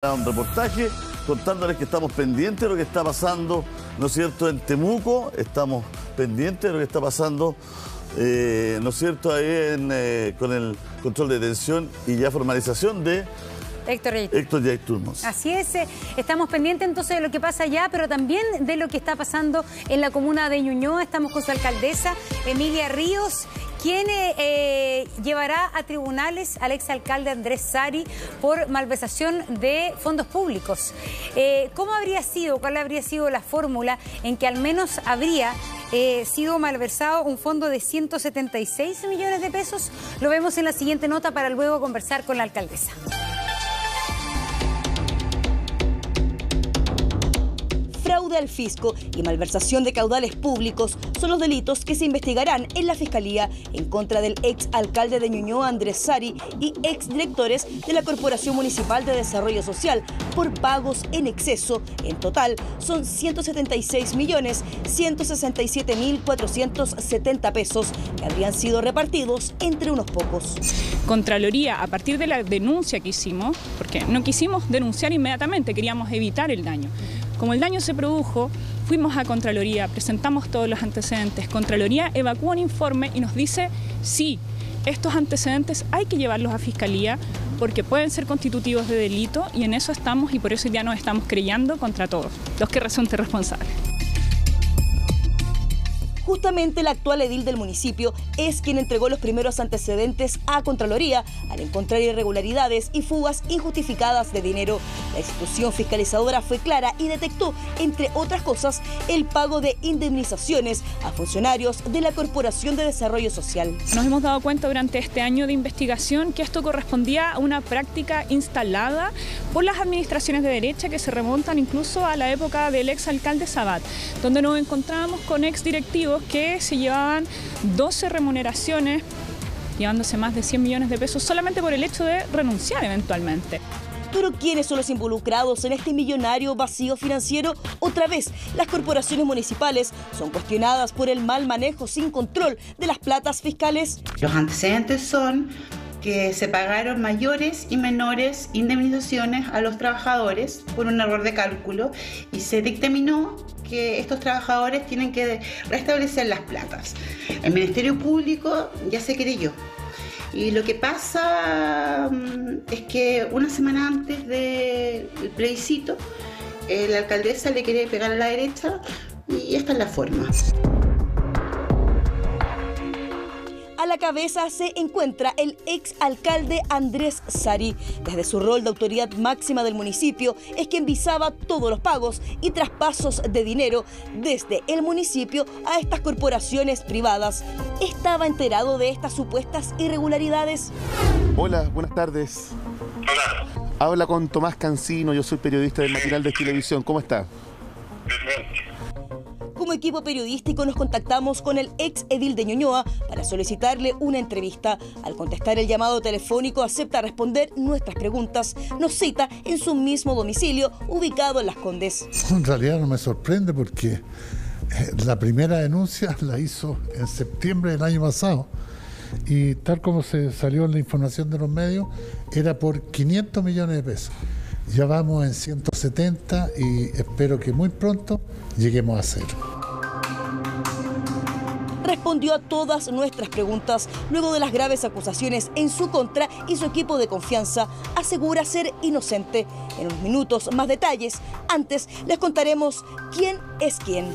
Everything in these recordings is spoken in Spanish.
Un reportaje contándoles que estamos pendientes de lo que está pasando, ¿no es cierto?, en Temuco. Estamos pendientes de lo que está pasando, ¿no es cierto?, ahí con el control de detención y ya formalización de Héctor Yaitul Montt. Así es, estamos pendientes entonces de lo que pasa allá, pero también de lo que está pasando en la comuna de Ñuñoa. Estamos con su alcaldesa, Emilia Ríos, quien llevará a tribunales al exalcalde Andrés Sari por malversación de fondos públicos. ¿Cómo habría sido, cuál habría sido la fórmula en que al menos habría sido malversado un fondo de 176 millones de pesos? Lo vemos en la siguiente nota para luego conversar con la alcaldesa. Fraude al fisco y malversación de caudales públicos son los delitos que se investigarán en la Fiscalía en contra del ex alcalde de Ñuñoa, Andrés Sari, y ex directores de la Corporación Municipal de Desarrollo Social por pagos en exceso. En total son 176.167.470 pesos que habrían sido repartidos entre unos pocos. Contraloría, a partir de la denuncia que hicimos, porque no quisimos denunciar inmediatamente, queríamos evitar el daño. Como el daño se produjo, fuimos a Contraloría, presentamos todos los antecedentes. Contraloría evacúa un informe y nos dice, sí, estos antecedentes hay que llevarlos a Fiscalía porque pueden ser constitutivos de delito, y en eso estamos, y por eso ya nos estamos creyendo contra todos los que resulten responsables. Justamente el actual edil del municipio es quien entregó los primeros antecedentes a Contraloría al encontrar irregularidades y fugas injustificadas de dinero. La institución fiscalizadora fue clara y detectó, entre otras cosas, el pago de indemnizaciones a funcionarios de la Corporación de Desarrollo Social. Nos hemos dado cuenta durante este año de investigación que esto correspondía a una práctica instalada por las administraciones de derecha que se remontan incluso a la época del exalcalde Sabat, donde nos encontrábamos con exdirectivos que se llevaban 12 remuneraciones, llevándose más de 100 millones de pesos solamente por el hecho de renunciar eventualmente. Pero ¿quiénes son los involucrados en este millonario vacío financiero? Otra vez, las corporaciones municipales son cuestionadas por el mal manejo sin control de las platas fiscales. Los antecedentes son que se pagaron mayores y menores indemnizaciones a los trabajadores por un error de cálculo, y se dictaminó que estos trabajadores tienen que restablecer las platas. El Ministerio Público ya se creyó. Y lo que pasa es que una semana antes del plebiscito, la alcaldesa le quiere pegar a la derecha, y esta es la forma. A la cabeza se encuentra el ex alcalde Andrés Sari. Desde su rol de autoridad máxima del municipio es quien visaba todos los pagos y traspasos de dinero desde el municipio a estas corporaciones privadas. ¿Estaba enterado de estas supuestas irregularidades? Hola, buenas tardes. Hola. Habla con Tomás Cancino, yo soy periodista del matinal de Chilevisión. ¿Cómo está? Perfecto. Como equipo periodístico nos contactamos con el ex edil de Ñuñoa para solicitarle una entrevista. Al contestar el llamado telefónico acepta responder nuestras preguntas. Nos cita en su mismo domicilio, ubicado en Las Condes. En realidad no me sorprende porque la primera denuncia la hizo en septiembre del año pasado. Y tal como se salió en la información de los medios, era por 500 millones de pesos. Ya vamos en 170 y espero que muy pronto lleguemos a cero. Respondió a todas nuestras preguntas luego de las graves acusaciones en su contra, y su equipo de confianza asegura ser inocente. En unos minutos más detalles. Antes les contaremos quién es quién.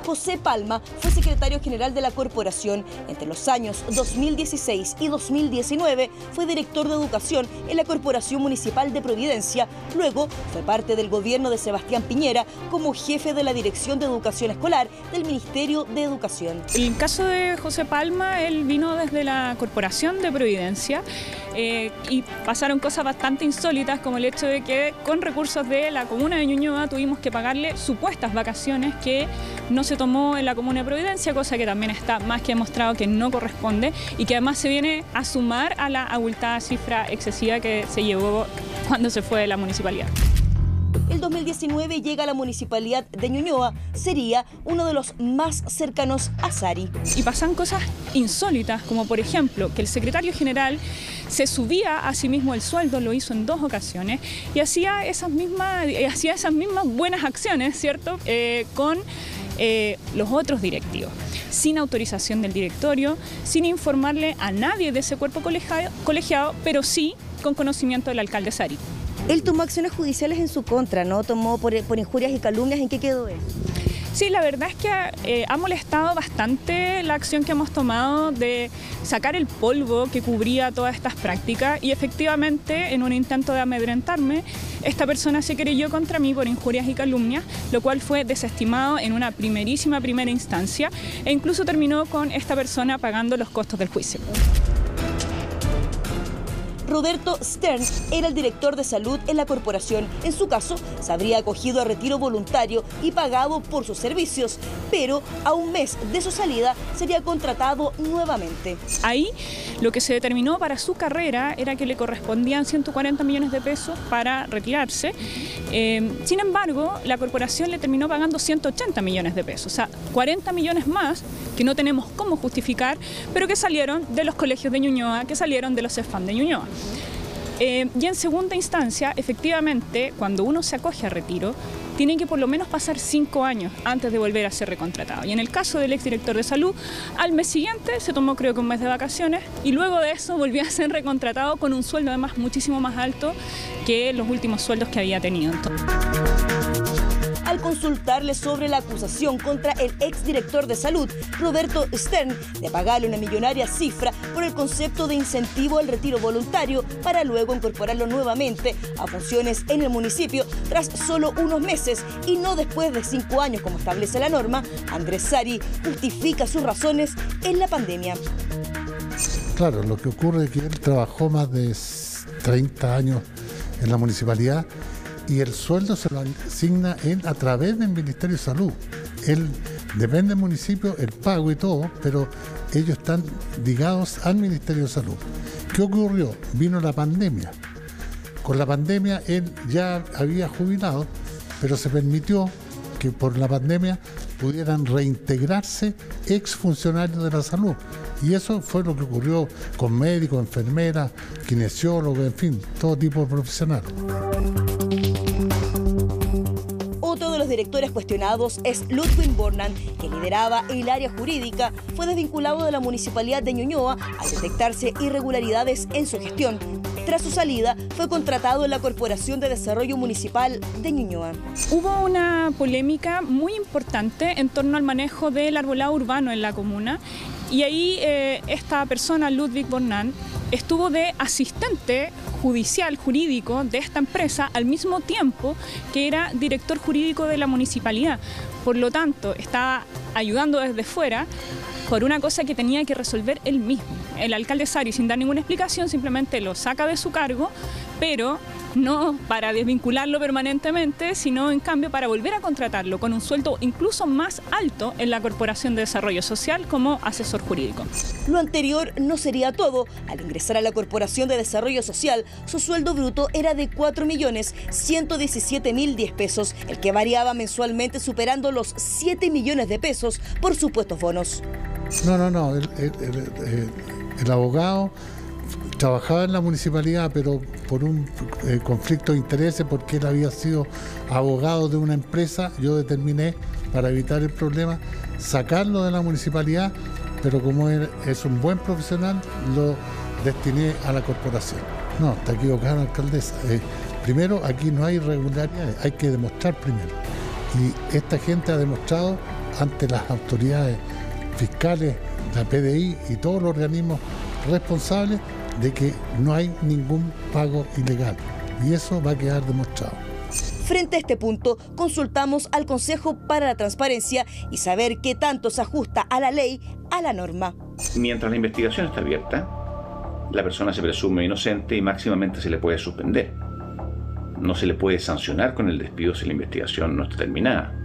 José Palma fue secretario general de la corporación. Entre los años 2016 y 2019 fue director de educación en la Corporación Municipal de Providencia. Luego fue parte del gobierno de Sebastián Piñera como jefe de la Dirección de Educación Escolar del Ministerio de Educación. En el caso de José Palma, él vino desde la Corporación de Providencia y pasaron cosas bastante insólitas, como el hecho de que con recursos de la comuna de Ñuñoa tuvimos que pagarle supuestas vacaciones que no se tomó en la comuna de Providencia, cosa que también está más que demostrado que no corresponde, y que además se viene a sumar a la abultada cifra excesiva que se llevó cuando se fue de la municipalidad. el 2019 llega a la municipalidad de Ñuñoa, sería uno de los más cercanos a Sari. Y pasan cosas insólitas, como por ejemplo que el secretario general se subía a sí mismo el sueldo, lo hizo en 2 ocasiones, y hacía esas mismas buenas acciones, ¿cierto?, con los otros directivos, sin autorización del directorio, sin informarle a nadie de ese cuerpo colegiado, pero sí con conocimiento del alcalde Sari. Él tomó acciones judiciales en su contra, ¿no? Tomó por injurias y calumnias. ¿En qué quedó él? Sí, la verdad es que ha molestado bastante la acción que hemos tomado de sacar el polvo que cubría todas estas prácticas, y efectivamente, en un intento de amedrentarme, esta persona se querelló contra mí por injurias y calumnias, lo cual fue desestimado en una primera instancia, e incluso terminó con esta persona pagando los costos del juicio. Roberto Stern era el director de salud en la corporación. En su caso, se habría acogido a retiro voluntario y pagado por sus servicios, pero a un mes de su salida sería contratado nuevamente. Ahí lo que se determinó para su carrera era que le correspondían 140 millones de pesos para retirarse. Sin embargo, la corporación le terminó pagando 180 millones de pesos, o sea, 40 millones más que no tenemos cómo justificar, pero que salieron de los colegios de Ñuñoa, que salieron de los CEFAM de Ñuñoa. Y en segunda instancia, efectivamente, cuando uno se acoge a retiro, tiene que por lo menos pasar 5 años antes de volver a ser recontratado. Y en el caso del exdirector de salud, al mes siguiente se tomó creo que un mes de vacaciones, y luego de eso volvió a ser recontratado con un sueldo además muchísimo más alto que los últimos sueldos que había tenido. Al consultarle sobre la acusación contra el exdirector de salud, Roberto Stern, de pagarle una millonaria cifra por el concepto de incentivo al retiro voluntario para luego incorporarlo nuevamente a funciones en el municipio tras solo unos meses y no después de 5 años como establece la norma, Andrés Sari justifica sus razones en la pandemia. Claro, lo que ocurre es que él trabajó más de 30 años en la municipalidad y el sueldo se lo asigna él a través del Ministerio de Salud. Él depende del municipio, el pago y todo, pero ellos están ligados al Ministerio de Salud. ¿Qué ocurrió? Vino la pandemia. Con la pandemia él ya había jubilado, pero se permitió que por la pandemia pudieran reintegrarse exfuncionarios de la salud. Y eso fue lo que ocurrió con médicos, enfermeras, kinesiólogos, en fin, todo tipo de profesionales. Otro de los directores cuestionados es Ludwig Bornan, que lideraba el área jurídica. Fue desvinculado de la municipalidad de Ñuñoa al detectarse irregularidades en su gestión. Tras su salida, fue contratado en la Corporación de Desarrollo Municipal de Ñuñoa. Hubo una polémica muy importante en torno al manejo del arbolado urbano en la comuna, y ahí esta persona, Ludwig Bornan, estuvo de asistente judicial, jurídico de esta empresa al mismo tiempo que era director jurídico de la municipalidad. Por lo tanto, estaba ayudando desde fuera por una cosa que tenía que resolver él mismo. El alcalde Sari, sin dar ninguna explicación, simplemente lo saca de su cargo, pero no para desvincularlo permanentemente, sino en cambio para volver a contratarlo con un sueldo incluso más alto en la Corporación de Desarrollo Social como asesor jurídico. Lo anterior no sería todo. Al ingresar a la Corporación de Desarrollo Social, su sueldo bruto era de 4.117.010 pesos, el que variaba mensualmente superando los 7 millones de pesos por supuestos bonos. No. El abogado trabajaba en la municipalidad, pero por un conflicto de intereses, porque él había sido abogado de una empresa, yo determiné, para evitar el problema, sacarlo de la municipalidad, pero como él es un buen profesional, lo destiné a la corporación. No, está equivocada, alcaldesa. Primero, aquí no hay irregularidades, hay que demostrar primero. Y esta gente ha demostrado ante las autoridades fiscales, la PDI y todos los organismos responsables de que no hay ningún pago ilegal, y eso va a quedar demostrado. Frente a este punto, consultamos al Consejo para la Transparencia y saber qué tanto se ajusta a la ley, a la norma. Mientras la investigación está abierta, la persona se presume inocente y máximamente se le puede suspender. No se le puede sancionar con el despido si la investigación no está terminada.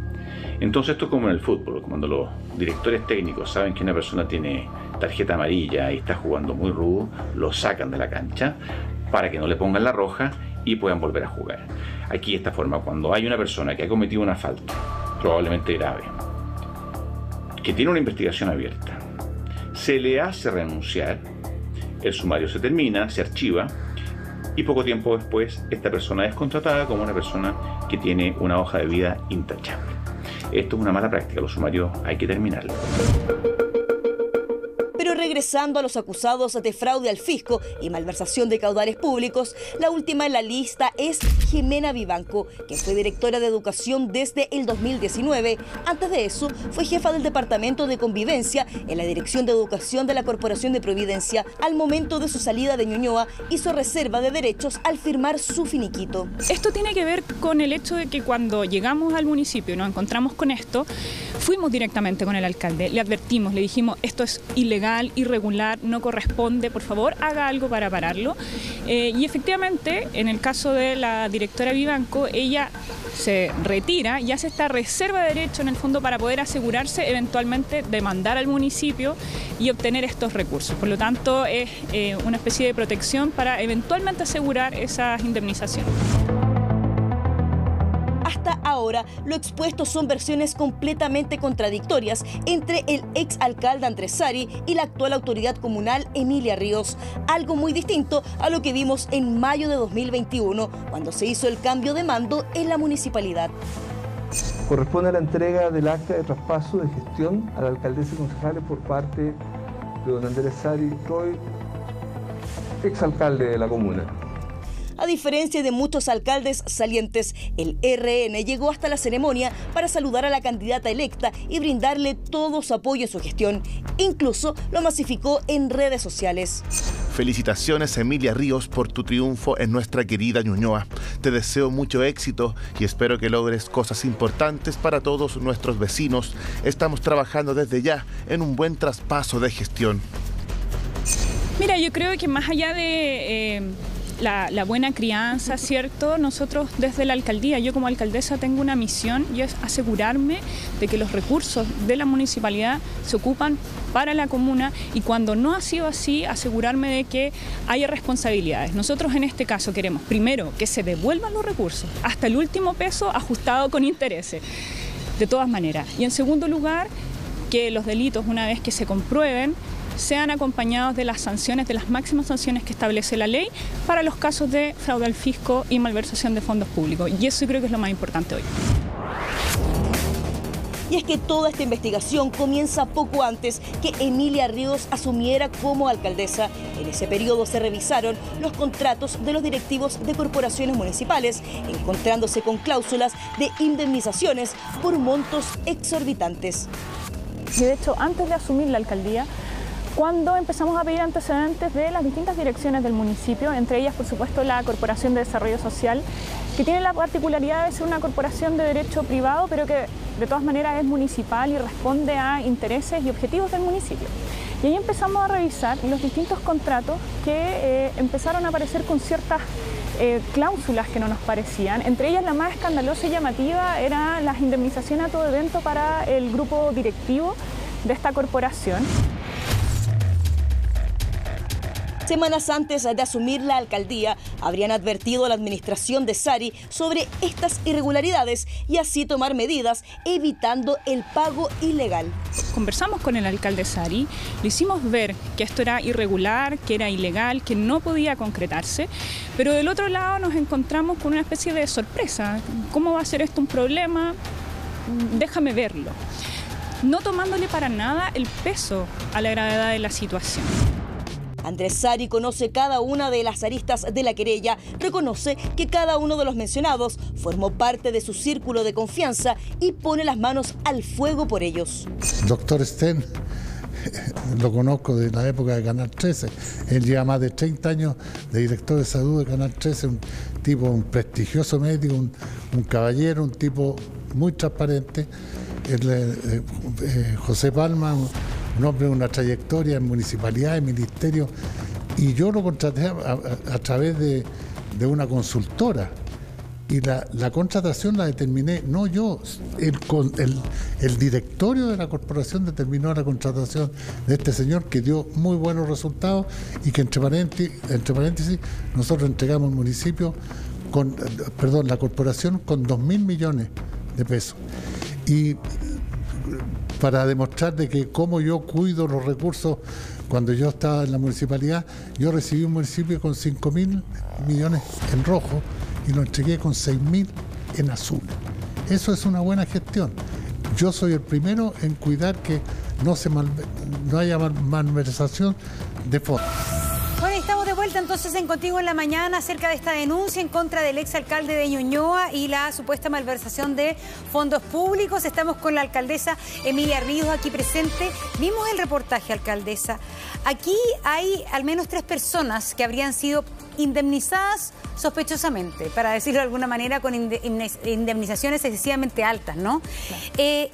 Entonces esto es como en el fútbol, cuando los directores técnicos saben que una persona tiene tarjeta amarilla y está jugando muy rudo, lo sacan de la cancha para que no le pongan la roja y puedan volver a jugar. Aquí, de esta forma, cuando hay una persona que ha cometido una falta, probablemente grave, que tiene una investigación abierta, se le hace renunciar, el sumario se termina, se archiva, y poco tiempo después esta persona es contratada como una persona que tiene una hoja de vida intachable. Esto es una mala práctica, los sumarios hay que terminarlos. Pero regresando a los acusados de fraude al fisco y malversación de caudales públicos, la última en la lista es Jimena Vivanco, que fue directora de Educación desde el 2019. Antes de eso, fue jefa del Departamento de Convivencia en la Dirección de Educación de la Corporación de Providencia. Al momento de su salida de Ñuñoa, hizo reserva de derechos al firmar su finiquito. Esto tiene que ver con el hecho de que cuando llegamos al municipio y nos encontramos con esto, fuimos directamente con el alcalde, le advertimos, le dijimos, esto es ilegal, irregular, no corresponde, por favor haga algo para pararlo. Y efectivamente, en el caso de la directora Vivanco, ella se retira y hace esta reserva de derecho en el fondo para poder asegurarse eventualmente demandar al municipio y obtener estos recursos. Por lo tanto, es una especie de protección para eventualmente asegurar esas indemnizaciones. Hasta ahora, lo expuesto son versiones completamente contradictorias entre el exalcalde Andrés Sari y la actual autoridad comunal Emilia Ríos, algo muy distinto a lo que vimos en mayo de 2021, cuando se hizo el cambio de mando en la municipalidad. Corresponde a la entrega del acta de traspaso de gestión a la alcaldesa y concejales por parte de don Andrés Sari Roy, exalcalde de la comuna. A diferencia de muchos alcaldes salientes, el RN llegó hasta la ceremonia para saludar a la candidata electa y brindarle todo su apoyo en su gestión. Incluso lo masificó en redes sociales. Felicitaciones, Emilia Ríos, por tu triunfo en nuestra querida Ñuñoa. Te deseo mucho éxito y espero que logres cosas importantes para todos nuestros vecinos. Estamos trabajando desde ya en un buen traspaso de gestión. Mira, yo creo que más allá de la buena crianza, ¿cierto? Nosotros desde la alcaldía, yo como alcaldesa tengo una misión y es asegurarme de que los recursos de la municipalidad se ocupan para la comuna y cuando no ha sido así, asegurarme de que haya responsabilidades. Nosotros en este caso queremos, primero, que se devuelvan los recursos, hasta el último peso ajustado con intereses, de todas maneras. Y en segundo lugar, que los delitos, una vez que se comprueben, sean acompañados de las sanciones, de las máximas sanciones que establece la ley para los casos de fraude al fisco y malversación de fondos públicos. Y eso creo que es lo más importante hoy. Y es que toda esta investigación comienza poco antes que Emilia Ríos asumiera como alcaldesa. En ese periodo se revisaron los contratos de los directivos de corporaciones municipales, encontrándose con cláusulas de indemnizaciones por montos exorbitantes. Y de hecho, antes de asumir la alcaldía, cuando empezamos a pedir antecedentes de las distintas direcciones del municipio, entre ellas, por supuesto, la Corporación de Desarrollo Social, que tiene la particularidad de ser una corporación de derecho privado, pero que de todas maneras es municipal y responde a intereses y objetivos del municipio. Y ahí empezamos a revisar los distintos contratos que empezaron a aparecer con ciertas cláusulas que no nos parecían. Entre ellas, la más escandalosa y llamativa era las indemnizaciones a todo evento para el grupo directivo de esta corporación. Semanas antes de asumir la alcaldía, habrían advertido a la administración de Sari sobre estas irregularidades y así tomar medidas evitando el pago ilegal. Conversamos con el alcalde Sari, le hicimos ver que esto era irregular, que era ilegal, que no podía concretarse, pero del otro lado nos encontramos con una especie de sorpresa. ¿Cómo va a ser esto un problema? Déjame verlo. No tomándole para nada el peso a la gravedad de la situación. Andrés Sari conoce cada una de las aristas de la querella, reconoce que cada uno de los mencionados formó parte de su círculo de confianza y pone las manos al fuego por ellos. Doctor Sten, lo conozco de la época de Canal 13. Él lleva más de 30 años de director de salud de Canal 13, un tipo, un prestigioso médico, un caballero, un tipo muy transparente. José Palma, un hombre de una trayectoria en municipalidad, en ministerio, y yo lo contraté a través de una consultora. Y la contratación la determiné, no yo, el directorio de la corporación determinó la contratación de este señor que dio muy buenos resultados y que entre paréntesis nosotros entregamos al municipio la corporación con 2.000 millones de pesos. Y para demostrar de que cómo yo cuido los recursos, cuando yo estaba en la municipalidad, yo recibí un municipio con 5.000 millones en rojo y lo entregué con 6.000 en azul. Eso es una buena gestión. Yo soy el primero en cuidar que no haya malversación de fondos. Bueno, estamos de vuelta entonces en Contigo en la Mañana acerca de esta denuncia en contra del exalcalde de Ñuñoa y la supuesta malversación de fondos públicos. Estamos con la alcaldesa Emilia Ríos aquí presente. Vimos el reportaje, alcaldesa. Aquí hay al menos 3 personas que habrían sido indemnizadas sospechosamente, para decirlo de alguna manera, con indemnizaciones excesivamente altas, ¿no? Claro.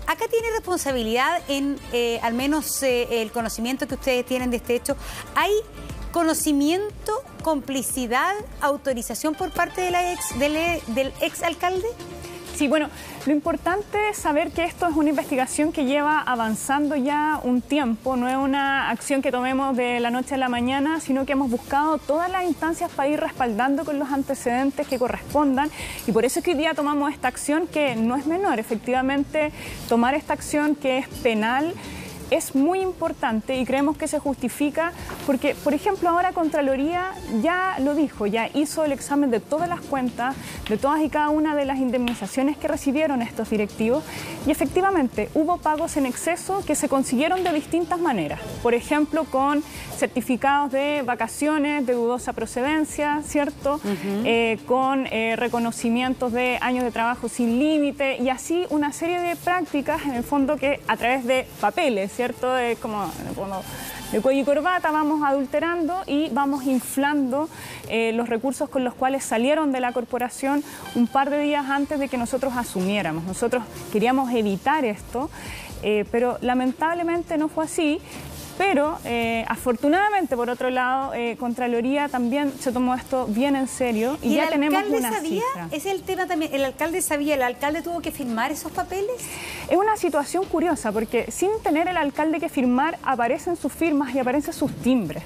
Acá tiene responsabilidad en, al menos el conocimiento que ustedes tienen de este hecho. ¿Hay conocimiento, complicidad, autorización por parte de del exalcalde? Sí, bueno, lo importante es saber que esto es una investigación que lleva avanzando ya un tiempo, no es una acción que tomemos de la noche a la mañana, sino que hemos buscado todas las instancias para ir respaldando con los antecedentes que correspondan, y por eso es que hoy día tomamos esta acción que no es menor. Efectivamente, tomar esta acción que es penal es muy importante y creemos que se justifica porque, por ejemplo, ahora Contraloría ya lo dijo, ya hizo el examen de todas las cuentas, de todas y cada una de las indemnizaciones que recibieron estos directivos, y efectivamente hubo pagos en exceso que se consiguieron de distintas maneras. Por ejemplo, con certificados de vacaciones de dudosa procedencia, ¿cierto? Con reconocimientos de años de trabajo sin límite y así una serie de prácticas, en el fondo, que a través de papeles, ¿cierto? Como de cuello y corbata vamos adulterando y vamos inflando los recursos con los cuales salieron de la corporación un par de días antes de que nosotros asumiéramos. Nosotros queríamos evitar esto, pero lamentablemente no fue así. Pero afortunadamente, por otro lado, Contraloría también se tomó esto bien en serio y ya tenemos una cifra. ¿Es el tema también? ¿El alcalde sabía? ¿El alcalde tuvo que firmar esos papeles? Es una situación curiosa porque sin tener el alcalde que firmar aparecen sus firmas y aparecen sus timbres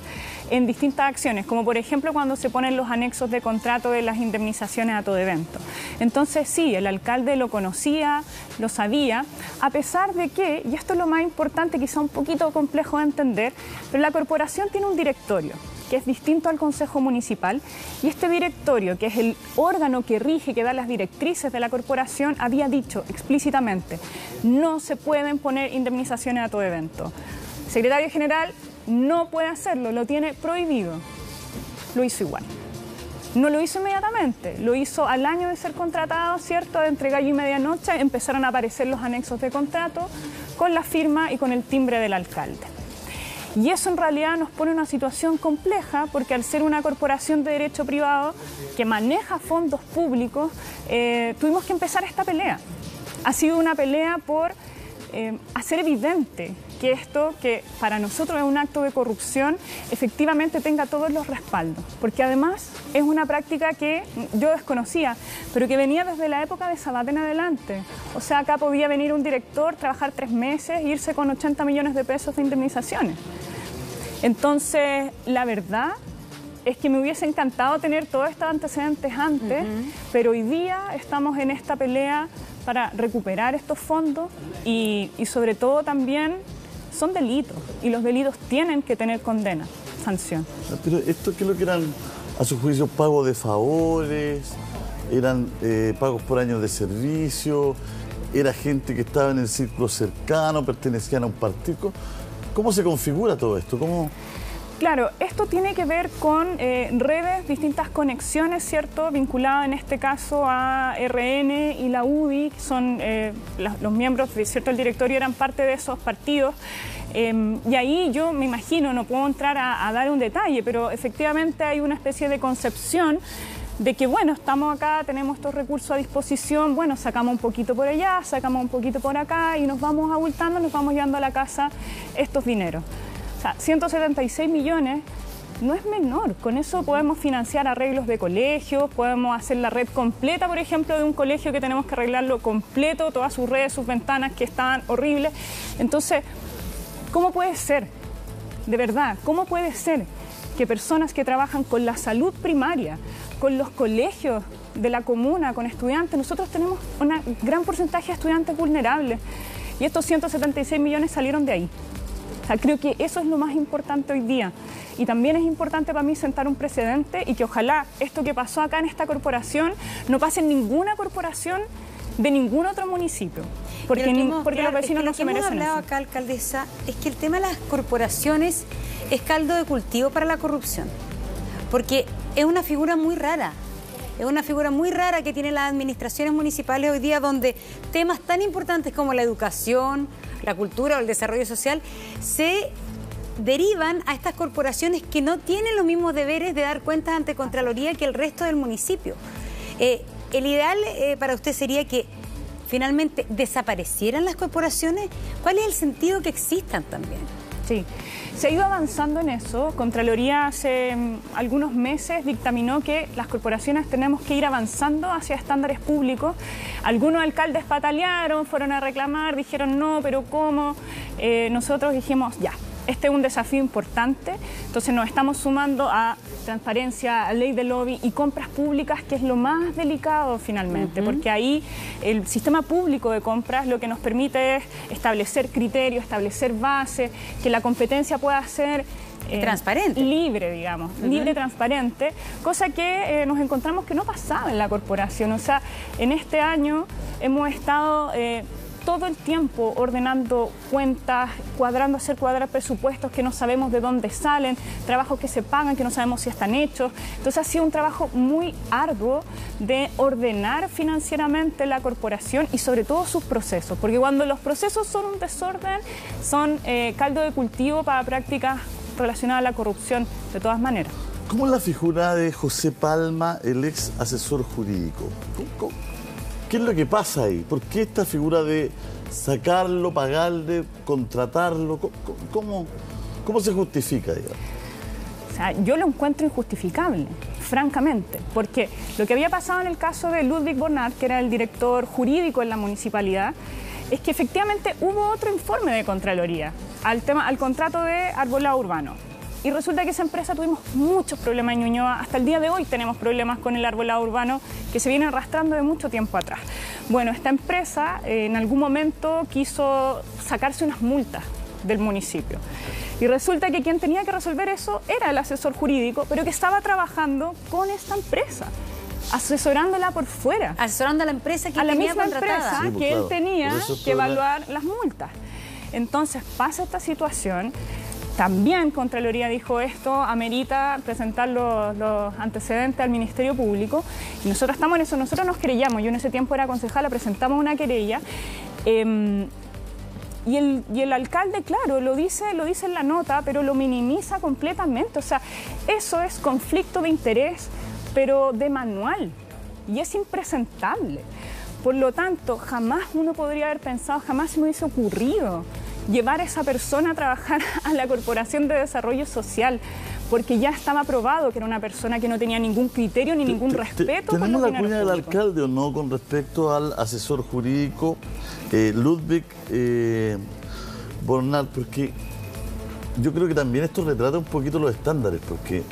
en distintas acciones, como por ejemplo cuando se ponen los anexos de contrato de las indemnizaciones a todo evento. Entonces sí, el alcalde lo conocía, lo sabía, a pesar de que, y esto es lo más importante, quizá un poquito complejo de entender, pero la corporación tiene un directorio que es distinto al Consejo Municipal, y este directorio, que es el órgano que rige, que da las directrices de la corporación, había dicho explícitamente, no se pueden poner indemnizaciones a todo evento. El secretario general no puede hacerlo, lo tiene prohibido. Lo hizo igual. No lo hizo inmediatamente, lo hizo al año de ser contratado, ¿cierto? Entre gallo y medianoche empezaron a aparecer los anexos de contrato con la firma y con el timbre del alcalde. Y eso en realidad nos pone en una situación compleja porque al ser una corporación de derecho privado que maneja fondos públicos, tuvimos que empezar esta pelea. Ha sido una pelea por hacer evidente que esto, que para nosotros es un acto de corrupción, efectivamente tenga todos los respaldos, porque además es una práctica que yo desconocía, pero que venía desde la época de Sabaté en adelante. O sea, acá podía venir un director, trabajar 3 meses e irse con 80 millones de pesos de indemnizaciones. Entonces, la verdad es que me hubiese encantado tener todos estos antecedentes antes, pero hoy día estamos en esta pelea para recuperar estos fondos y sobre todo también son delitos y los delitos tienen que tener condena, sanción. Pero esto, ¿qué es lo que eran, a su juicio, pagos de favores? ¿Eran pagos por años de servicio? ¿Era gente que estaba en el círculo cercano, pertenecían a un partido? ¿Cómo se configura todo esto? ¿Cómo...? Claro, esto tiene que ver con redes, distintas conexiones, ¿cierto? Vinculadas en este caso a RN y la UDI, que son los miembros, ¿cierto? El directorio eran parte de esos partidos. Y ahí yo me imagino, no puedo entrar a dar un detalle, pero efectivamente hay una especie de concepción de que, bueno, estamos acá, tenemos estos recursos a disposición, bueno, sacamos un poquito por allá, sacamos un poquito por acá y nos vamos abultando, nos vamos llevando a la casa estos dineros. O sea, 176 millones no es menor, con eso podemos financiar arreglos de colegios, podemos hacer la red completa, por ejemplo, de un colegio que tenemos que arreglarlo completo, todas sus redes, sus ventanas que estaban horribles. Entonces, ¿cómo puede ser? De verdad, ¿cómo puede ser que personas que trabajan con la salud primaria, con los colegios de la comuna, con estudiantes. Nosotros tenemos un gran porcentaje de estudiantes vulnerables y estos 176 millones salieron de ahí. O sea, creo que eso es lo más importante hoy día. Y también es importante para mí sentar un precedente y que ojalá esto que pasó acá en esta corporación no pase en ninguna corporación de ningún otro municipio. Porque los vecinos no se merecen eso. Lo que hemos hablado acá, alcaldesa, es que el tema de las corporaciones es caldo de cultivo para la corrupción. Porque es una figura muy rara. Es una figura muy rara que tienen las administraciones municipales hoy día, donde temas tan importantes como la educación, la cultura o el desarrollo social se derivan a estas corporaciones que no tienen los mismos deberes de dar cuentas ante Contraloría que el resto del municipio. El ideal para usted sería que finalmente desaparecieran las corporaciones. ¿Cuál es el sentido que existan también? Sí, se ha ido avanzando en eso. Contraloría hace algunos meses dictaminó que las corporaciones tenemos que ir avanzando hacia estándares públicos. Algunos alcaldes patalearon, fueron a reclamar, dijeron no, pero ¿cómo? Nosotros dijimos ya. Este es un desafío importante, entonces nos estamos sumando a transparencia, a ley de lobby y compras públicas, que es lo más delicado finalmente, porque ahí el sistema público de compras lo que nos permite es establecer criterios, establecer bases, que la competencia pueda ser transparente, libre, digamos, libre, transparente, cosa que nos encontramos que no pasaba en la corporación. O sea, en este año hemos estado todo el tiempo ordenando cuentas, hacer cuadrar presupuestos que no sabemos de dónde salen, trabajos que se pagan que no sabemos si están hechos. Entonces ha sido un trabajo muy arduo de ordenar financieramente la corporación y sobre todo sus procesos, porque cuando los procesos son un desorden, son caldo de cultivo para prácticas relacionadas a la corrupción de todas maneras. ¿Cómo es la figura de José Palma, el ex asesor jurídico? ¿Qué es lo que pasa ahí? ¿Por qué esta figura de sacarlo, pagarle, contratarlo? ¿Cómo se justifica, digamos? O sea, yo lo encuentro injustificable, francamente, porque lo que había pasado en el caso de Ludwig Bornat, que era el director jurídico en la municipalidad, es que efectivamente hubo otro informe de Contraloría al contrato de arbolado urbano. Y resulta que esa empresa tuvimos muchos problemas en Ñuñoa. Hasta el día de hoy tenemos problemas con el arbolado urbano que se viene arrastrando de mucho tiempo atrás. Bueno, esta empresa en algún momento quiso sacarse unas multas del municipio. Y resulta que quien tenía que resolver eso era el asesor jurídico, pero que estaba trabajando con esta empresa, asesorándola por fuera. Asesorando a la empresa que a la tenía misma contratada. empresa que él tenía que evaluar las multas. Entonces pasa esta situación. También Contraloría dijo esto, amerita presentar los antecedentes al Ministerio Público y nosotros estamos en eso, nosotros nos querellamos, yo en ese tiempo era concejala, presentamos una querella y el alcalde, claro, lo dice en la nota, pero lo minimiza completamente, o sea, eso es conflicto de interés, pero de manual y es impresentable. Por lo tanto, jamás uno podría haber pensado, jamás se me hubiese ocurrido llevar a esa persona a trabajar a la Corporación de Desarrollo Social, porque ya estaba probado que era una persona que no tenía ningún criterio ni ningún respeto. ¿Tenemos la cuña del alcalde o no con respecto al asesor jurídico Ludwig Bornat? Porque yo creo que también esto retrata un poquito los estándares, porque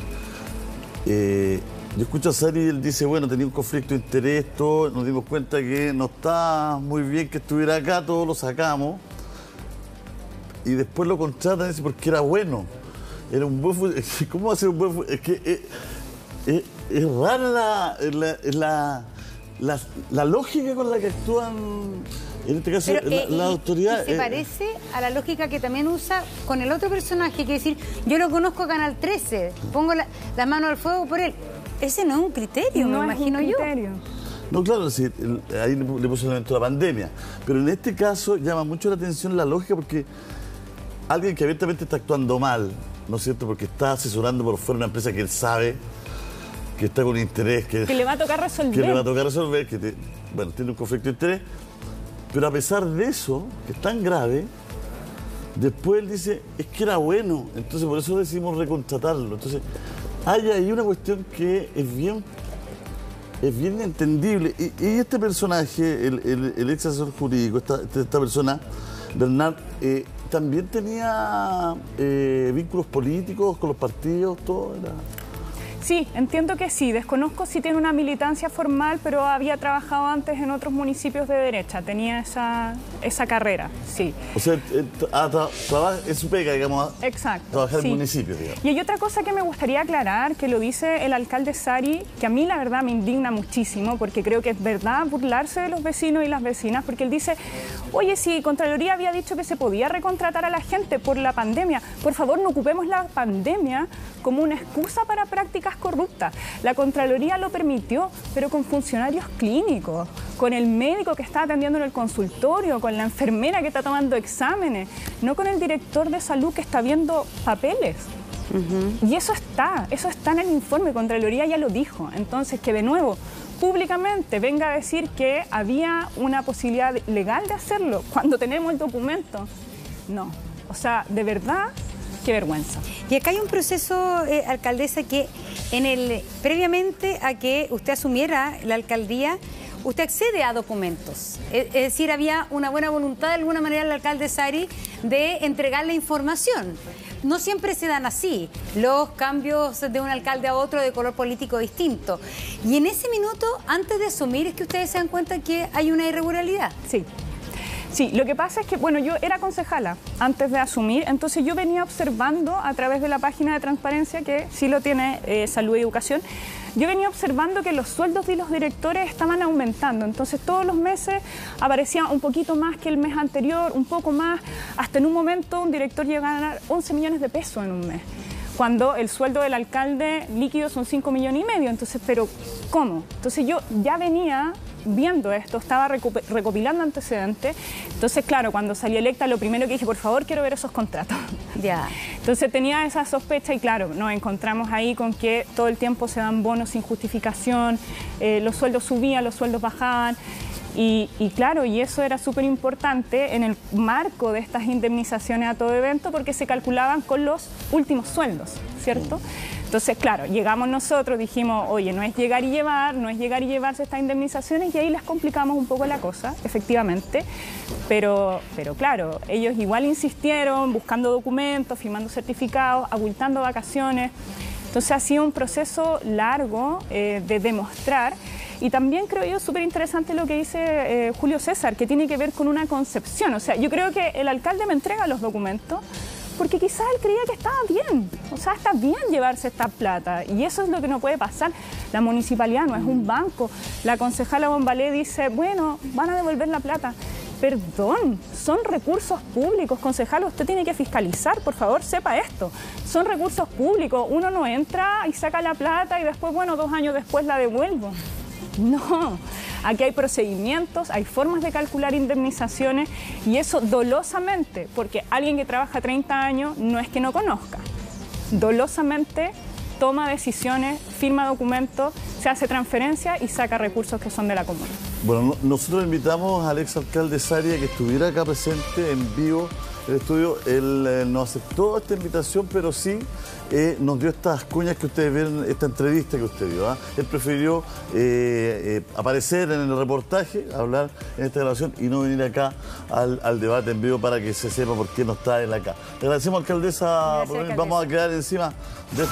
yo escucho a Sari y él dice, bueno, tenía un conflicto de interés, todo, nos dimos cuenta que no está muy bien que estuviera acá, todos lo sacamos. Y después lo contratan porque era bueno. Era un buen funcionario. ¿Cómo va a ser un buen funcionario? Es que es rara la lógica con la que actúan, en este caso, la autoridad. Se parece a la lógica que también usa con el otro personaje, que decir, yo lo conozco a Canal 13, pongo la mano al fuego por él. Ese no es un criterio, no me imagino yo. No, claro, sí, ahí le puso el elemento de la pandemia. Pero en este caso llama mucho la atención la lógica porque alguien que abiertamente está actuando mal, ¿no es cierto? Porque está asesorando por fuera una empresa que él sabe que está con interés, que le va a tocar resolver. Que le va a tocar resolver, bueno, tiene un conflicto de interés. Pero a pesar de eso, que es tan grave, después él dice, es que era bueno, entonces por eso decidimos recontratarlo. Entonces, hay ahí una cuestión que es bien entendible. Y este personaje, el ex asesor jurídico, esta persona, Bernard, también tenía vínculos políticos con los partidos, todo era... Sí, entiendo que sí. Desconozco si tiene una militancia formal, pero había trabajado antes en otros municipios de derecha. Tenía esa carrera, sí. O sea, trabaja en su pega, digamos. Exacto. Trabajar sí. en municipios, digamos. Y hay otra cosa que me gustaría aclarar, que lo dice el alcalde Sari, que a mí la verdad me indigna muchísimo, porque creo que es verdad burlarse de los vecinos y las vecinas, porque él dice, oye, si Contraloría había dicho que se podía recontratar a la gente por la pandemia, por favor no ocupemos la pandemia como una excusa para prácticas corruptas. La Contraloría lo permitió, pero con funcionarios clínicos, con el médico que está atendiendo en el consultorio, con la enfermera que está tomando exámenes, no con el director de salud que está viendo papeles. Y eso está en el informe, Contraloría ya lo dijo. Entonces, que de nuevo, públicamente venga a decir que había una posibilidad legal de hacerlo cuando tenemos el documento, no. O sea, de verdad, qué vergüenza. Y acá hay un proceso, alcaldesa, que previamente a que usted asumiera la alcaldía, usted accede a documentos. Es decir, había una buena voluntad de alguna manera del alcalde Sari de entregar la información. No siempre se dan así los cambios de un alcalde a otro de color político distinto. Y en ese minuto, antes de asumir, es que ustedes se dan cuenta que hay una irregularidad. Sí. Sí, lo que pasa es que, bueno, yo era concejala antes de asumir, entonces yo venía observando a través de la página de transparencia, que sí lo tiene Salud y Educación, yo venía observando que los sueldos de los directores estaban aumentando, entonces todos los meses aparecía un poquito más que el mes anterior, un poco más, hasta en un momento un director llegó a ganar 11 millones de pesos en un mes, cuando el sueldo del alcalde líquido son 5,5 millones, entonces, pero ¿cómo? Entonces yo ya venía viendo esto, estaba recopilando antecedentes, entonces claro, cuando salí electa lo primero que dije, por favor, quiero ver esos contratos. Ya. Entonces tenía esa sospecha y claro, nos encontramos ahí con que todo el tiempo se dan bonos sin justificación, los sueldos subían, los sueldos bajaban. Y claro, y eso era súper importante en el marco de estas indemnizaciones a todo evento porque se calculaban con los últimos sueldos, ¿cierto? Entonces, claro, llegamos nosotros, dijimos, oye, no es llegar y llevarse estas indemnizaciones y ahí les complicamos un poco la cosa, efectivamente, pero claro, ellos igual insistieron buscando documentos, firmando certificados, abultando vacaciones. Entonces ha sido un proceso largo de demostrar y también creo yo súper interesante lo que dice Julio César, que tiene que ver con una concepción. O sea, yo creo que el alcalde me entrega los documentos porque quizás él creía que estaba bien. O sea, está bien llevarse esta plata y eso es lo que no puede pasar. La municipalidad no es un banco. La concejala Bombalé dice, bueno, van a devolver la plata. Perdón, son recursos públicos, concejal, usted tiene que fiscalizar, por favor, sepa esto. Son recursos públicos, uno no entra y saca la plata y después, bueno, 2 años después la devuelvo. No, aquí hay procedimientos, hay formas de calcular indemnizaciones y eso dolosamente, porque alguien que trabaja 30 años no es que no conozca, dolosamente toma decisiones, firma documentos, se hace transferencia y saca recursos que son de la comuna. Bueno, nosotros invitamos al exalcalde Sari a que estuviera acá presente en vivo en el estudio. Él no aceptó esta invitación, pero sí nos dio estas cuñas que ustedes ven, esta entrevista que usted vio. Él prefirió aparecer en el reportaje, hablar en esta grabación y no venir acá al debate en vivo para que se sepa por qué no está él acá. Le agradecemos, alcaldesa, por venir. Vamos a quedar encima de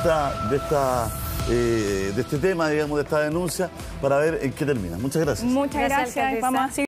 este tema, digamos, de esta denuncia, para ver en qué termina. Muchas gracias. Muchas gracias. Vamos a seguir